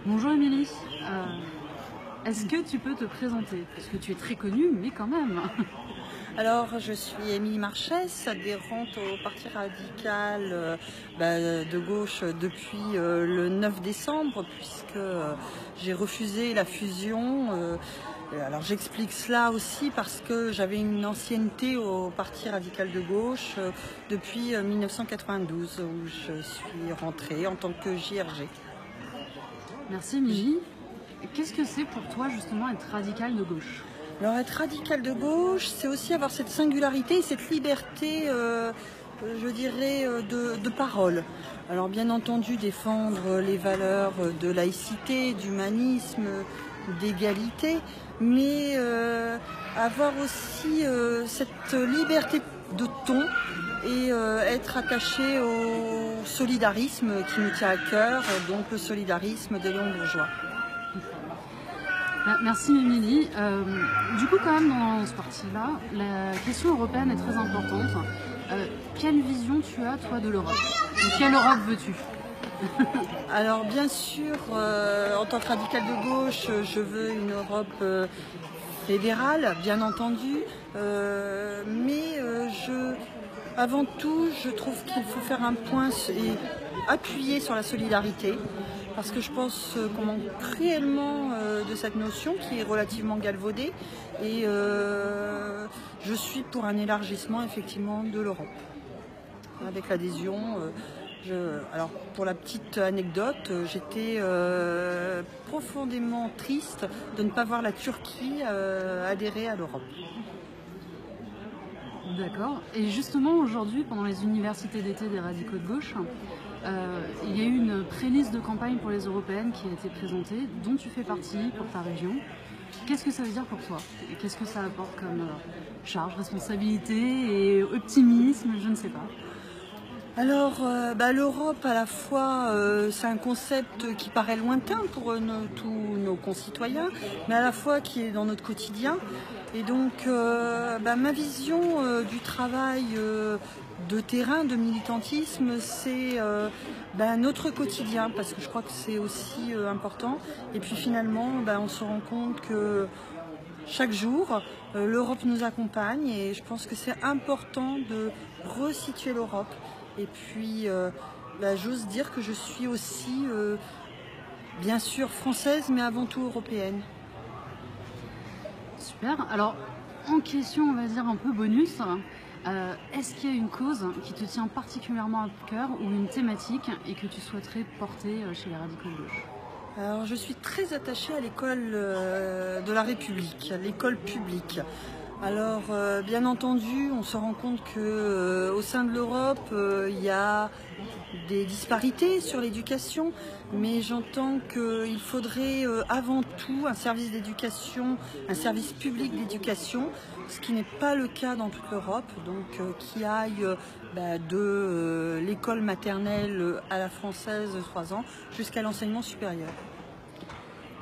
Bonjour Émilie, est-ce que tu peux te présenter? Parce que tu es très connue, mais quand même. Alors, je suis Émilie Marchès, adhérente au Parti radical de gauche depuis le 9 décembre, puisque j'ai refusé la fusion. Alors, j'explique cela aussi parce que j'avais une ancienneté au Parti radical de gauche depuis 1992, où je suis rentrée en tant que JRG. Merci Émilie. Qu'est-ce que c'est pour toi justement être radical de gauche? Alors être radical de gauche, c'est aussi avoir cette singularité, cette liberté, je dirais, de parole. Alors bien entendu défendre les valeurs de laïcité, d'humanisme, d'égalité, mais avoir aussi cette liberté de ton et être attaché au solidarisme qui nous tient à cœur, donc le solidarisme de Léon Bourgeois. Merci Émilie. Du coup, quand même, dans ce parti-là, la question européenne est très importante. Quelle vision tu as, toi, de l'Europe? Quelle Europe veux-tu? Alors, bien sûr, en tant que radical de gauche, je veux une Europe fédérale, bien entendu, mais avant tout, je trouve qu'il faut faire un point et appuyer sur la solidarité. Parce que je pense qu'on manque cruellement de cette notion qui est relativement galvaudée et je suis pour un élargissement effectivement de l'Europe avec l'adhésion. Alors pour la petite anecdote, j'étais profondément triste de ne pas voir la Turquie adhérer à l'Europe. D'accord. Et justement aujourd'hui, pendant les universités d'été des radicaux de gauche, il y a eu une pré-liste de campagne pour les européennes qui a été présentée, dont tu fais partie pour ta région. Qu'est-ce que ça veut dire pour toi? Qu'est-ce que ça apporte comme charge, responsabilité et optimisme? Je ne sais pas. Alors, l'Europe, à la fois, c'est un concept qui paraît lointain pour tous nos concitoyens, mais à la fois qui est dans notre quotidien. Et donc, ma vision du travail de terrain, de militantisme, c'est notre quotidien, parce que je crois que c'est aussi important. Et puis finalement, on se rend compte que chaque jour, l'Europe nous accompagne et je pense que c'est important de resituer l'Europe. Et puis, j'ose dire que je suis aussi, bien sûr, française, mais avant tout européenne. Super. Alors, en question, on va dire un peu bonus, est-ce qu'il y a une cause qui te tient particulièrement à cœur ou une thématique et que tu souhaiterais porter chez les radicaux de gauche? Alors, je suis très attachée à l'école de la République, à l'école publique. Alors, bien entendu, on se rend compte que au sein de l'Europe, il y a des disparités sur l'éducation, mais j'entends qu'il faudrait avant tout un service d'éducation, un service public d'éducation, ce qui n'est pas le cas dans toute l'Europe, donc qui aille de l'école maternelle à la française de 3 ans jusqu'à l'enseignement supérieur.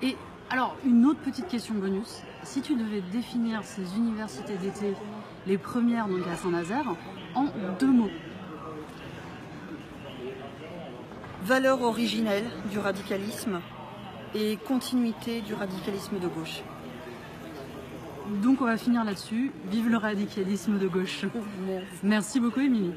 Et alors, une autre petite question bonus. Si tu devais définir ces universités d'été, les premières donc à Saint-Nazaire, en 2 mots. Valeur originelle du radicalisme et continuité du radicalisme de gauche. Donc on va finir là-dessus. Vive le radicalisme de gauche. Merci. Merci beaucoup Émilie.